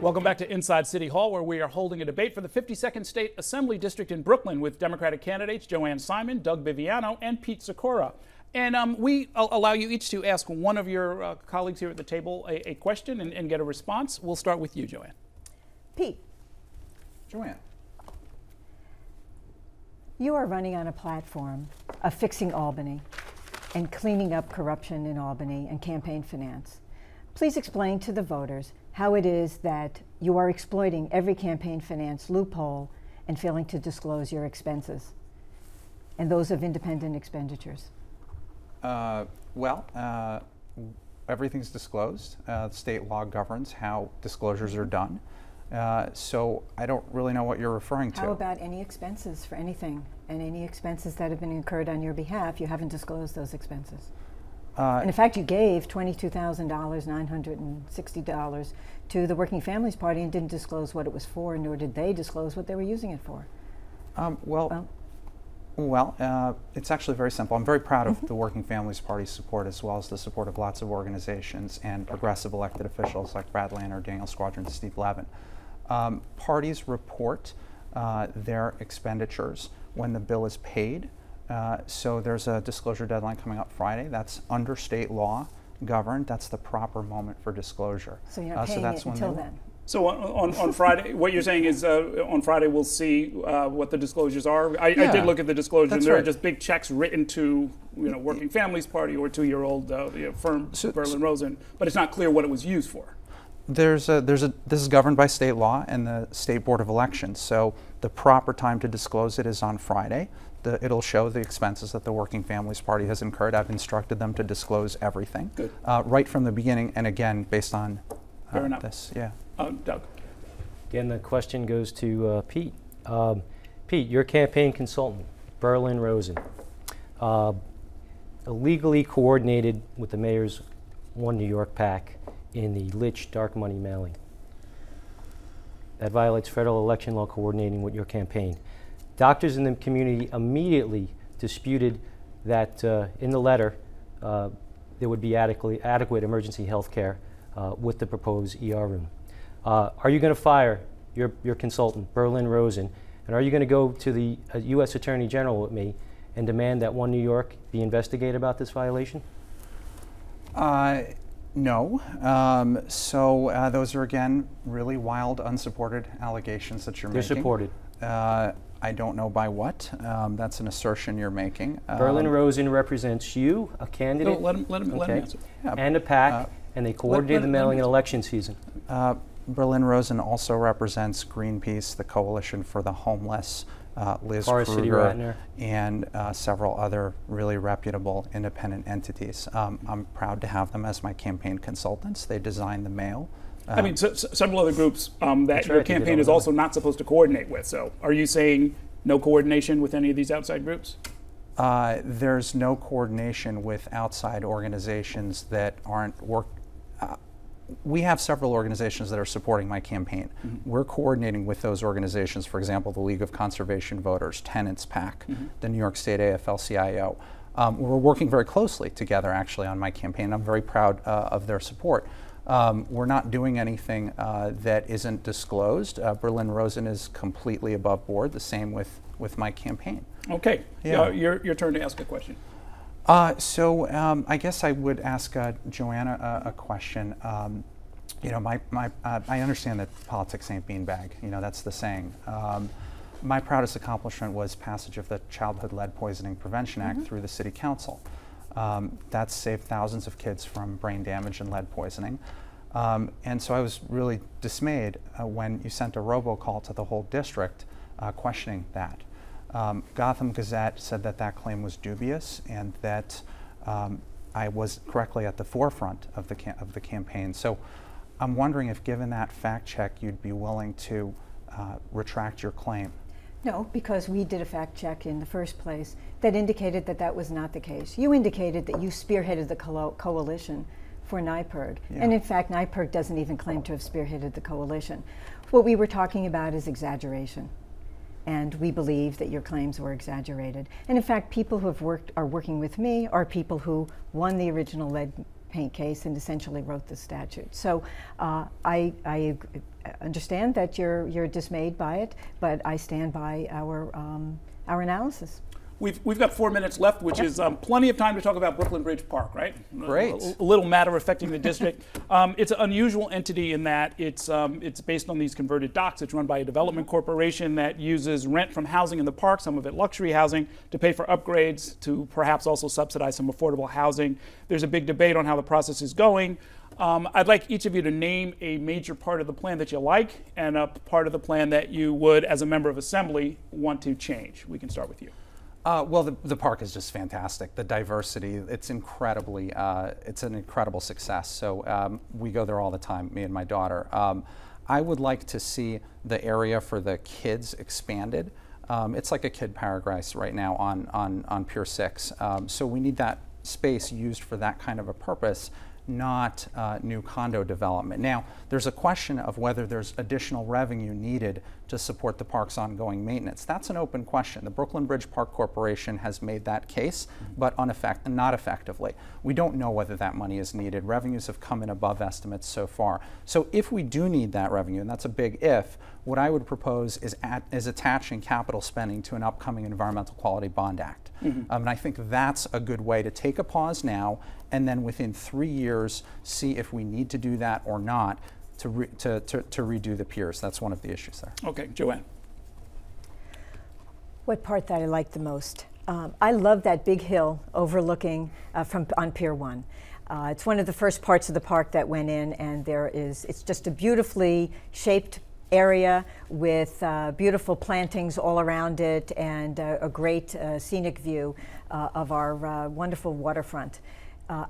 Welcome back to Inside City Hall, where we are holding a debate for the 52nd State Assembly District in Brooklyn with Democratic candidates Joanne Simon, Doug Viviano, and Pete Sikora. And we allow you each to ask one of your colleagues here at the table a question and get a response. We'll start with you, Joanne. Pete. Joanne. You are running on a platform of fixing Albany and cleaning up corruption in Albany and campaign finance. Please explain to the voters how it is that you are exploiting every campaign finance loophole and failing to disclose your expenses and those of independent expenditures. Everything's disclosed. State law governs how disclosures are done. So I don't really know what you're referring to. How about any expenses for anything and any expenses that have been incurred on your behalf? You haven't disclosed those expenses. And in fact, you gave $22,960 to the Working Families Party and didn't disclose what it was for, nor did they disclose what they were using it for. It's actually very simple. I'm very proud of the Working Families Party's support, as well as the support of lots of organizations and progressive elected officials like Brad Lanner, Daniel Squadron, Steve Levin. Parties report their expenditures when the bill is paid. So there's a disclosure deadline coming up Friday. That's under state law governed. That's the proper moment for disclosure. So you're not paying it until then? So on Friday, what you're saying is on Friday we'll see what the disclosures are. I did look at the disclosure, and there are just big checks written to Working Families Party or two-year-old firm Berlin Rosen, but it's not clear what it was used for. This is governed by state law and the State Board of Elections. So the proper time to disclose it is on Friday. It'll show the expenses that the Working Families Party has incurred. I've instructed them to disclose everything right from the beginning, and again, based on this. Yeah. Doug. Again, the question goes to Pete. Pete, your campaign consultant, Berlin Rosen, illegally coordinated with the mayor's One New York PAC in the Litch dark money mailing. That violates federal election law coordinating with your campaign. Doctors in the community immediately disputed that in the letter there would be adequate emergency health care with the proposed ER room. Are you going to fire your consultant, Berlin Rosen, and are you going to go to the U.S. Attorney General with me and demand that One New York be investigated about this violation? No. Those are, again, really wild, unsupported allegations that you're making. They're supported. I don't know by what. That's an assertion you're making. Berlin Rosen represents you, a candidate, let him answer. And a PAC, and they coordinated the mailing in election season. Berlin Rosen also represents Greenpeace, the Coalition for the Homeless, Liz Kruger, and several other really reputable independent entities. I'm proud to have them as my campaign consultants. They design the mail. I mean, several other groups that your campaign is also not supposed to coordinate with. So are you saying no coordination with any of these outside groups? There's no coordination with outside organizations that aren't we have several organizations that are supporting my campaign. We're coordinating with those organizations, for example, the League of Conservation Voters, Tenants PAC, the New York State AFL-CIO. We're working very closely together, actually, on my campaign. I'm very proud of their support. We're not doing anything that isn't disclosed. Berlin Rosen is completely above board, the same with my campaign. Okay, your turn to ask a question. I guess I would ask Joanna a question. I understand that politics ain't beanbag. That's the saying. My proudest accomplishment was passage of the Childhood Lead Poisoning Prevention Act through the City Council. That's saved thousands of kids from brain damage and lead poisoning. And so I was really dismayed when you sent a robocall to the whole district questioning that. Gotham Gazette said that claim was dubious and that I was correctly at the forefront of the campaign. So I'm wondering if, given that fact check, you'd be willing to retract your claim. No, because we did a fact check in the first place that indicated that was not the case. You indicated that you spearheaded the coalition for NYPIRG. And in fact, NYPIRG doesn't even claim to have spearheaded the coalition. What we were talking about is exaggeration. and we believe that your claims were exaggerated. And in fact, people who are working with me are people who won the original lead paint case and essentially wrote the statute. So I understand that you're dismayed by it, but I stand by our analysis. We've got 4 minutes left, which is plenty of time to talk about Brooklyn Bridge Park, right? Great. A little matter affecting the district. It's an unusual entity in that it's based on these converted docks. It's run by a development corporation that uses rent from housing in the park, some of it luxury housing, to pay for upgrades, to perhaps also subsidize some affordable housing. There's a big debate on how the process is going. I'd like each of you to name a major part of the plan that you like and a part of the plan that you would, as a member of Assembly, want to change. We can start with you. Well, the park is just fantastic. The diversity, it's incredibly, it's an incredible success. So we go there all the time, me and my daughter. I would like to see the area for the kids expanded. It's like a kid paradise right now on Pier 6. So we need that space used for that kind of a purpose, not new condo development. Now, there's a question of whether there's additional revenue needed to support the park's ongoing maintenance. That's an open question. The Brooklyn Bridge Park Corporation has made that case, but not effectively. We don't know whether that money is needed. Revenues have come in above estimates so far. So if we do need that revenue, and that's a big if, what I would propose is attaching capital spending to an upcoming Environmental Quality Bond Act. And I think that's a good way to take a pause now, and then within 3 years, see if we need to do that or not to redo the piers. That's one of the issues there. Okay, Joanne. What part that I like the most? I love that big hill overlooking on Pier 1. It's one of the first parts of the park that went in, and it's just a beautifully shaped area with beautiful plantings all around it and a great scenic view of our wonderful waterfront.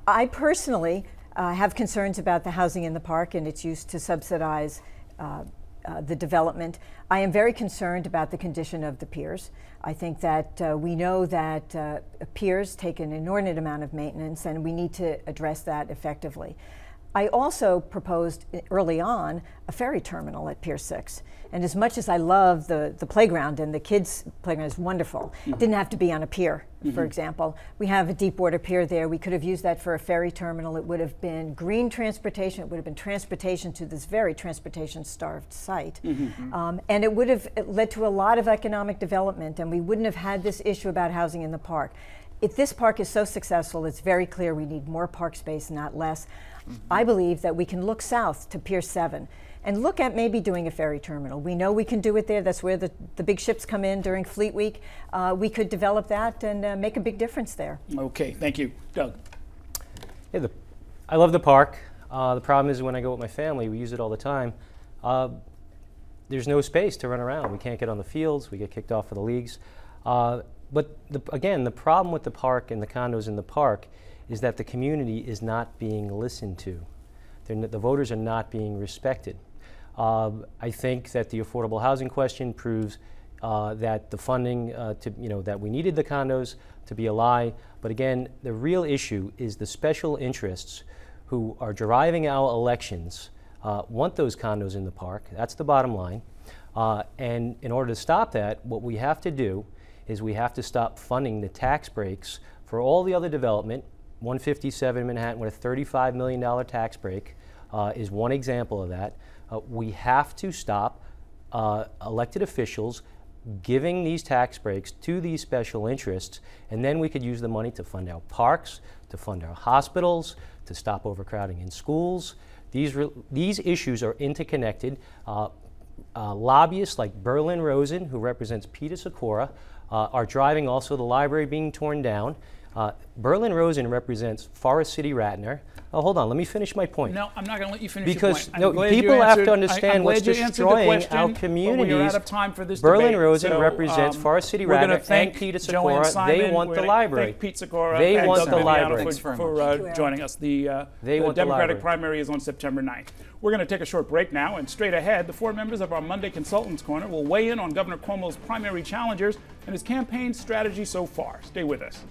I personally have concerns about the housing in the park and its use to subsidize the development. I am very concerned about the condition of the piers. I think that we know that piers take an inordinate amount of maintenance, and we need to address that effectively. I also proposed early on a ferry terminal at Pier 6. And as much as I love the playground, and the kids' playground is wonderful, it didn't have to be on a pier, for example. We have a deep water pier there. We could have used that for a ferry terminal. It would have been green transportation. It would have been transportation to this very transportation-starved site. And it would have led to a lot of economic development, and we wouldn't have had this issue about housing in the park. If this park is so successful, it's very clear we need more park space, not less. I believe that we can look south to Pier 7 and look at maybe doing a ferry terminal. We know we can do it there. That's where the big ships come in during Fleet Week. We could develop that and make a big difference there. Okay, thank you. Doug. Yeah, I love the park. The problem is when I go with my family, we use it all the time. There's no space to run around. We can't get on the fields. We get kicked off of the leagues. But again, the problem with the park and the condos in the park is that the community is not being listened to. The voters are not being respected. I think that the affordable housing question proves that the funding that we needed the condos to be a lie. But again, the real issue is the special interests who are driving our elections want those condos in the park. That's the bottom line. And in order to stop that, what we have to do is we have to stop funding the tax breaks for all the other development. 157 Manhattan with a $35 million tax break is one example of that. We have to stop elected officials giving these tax breaks to these special interests, and then we could use the money to fund our parks, to fund our hospitals, to stop overcrowding in schools. These issues are interconnected. Lobbyists like Berlin Rosen, who represents Peter Sikora, are driving also the library being torn down. Berlin Rosen represents Forest City Ratner. Oh, hold on, let me finish my point. No, I'm not going to let you finish because your point. People have to understand what's destroying our communities. We're out of time for this Berlin debate, Rosen represents Forest City Ratner and Peter Sikora. They want the library. Thank Pete Sikora they want Doug the library. for joining us. The Democratic primary is on September 9th. We're going to take a short break now, and straight ahead, the 4 members of our Monday Consultants Corner will weigh in on Governor Cuomo's primary challengers and his campaign strategy so far. Stay with us.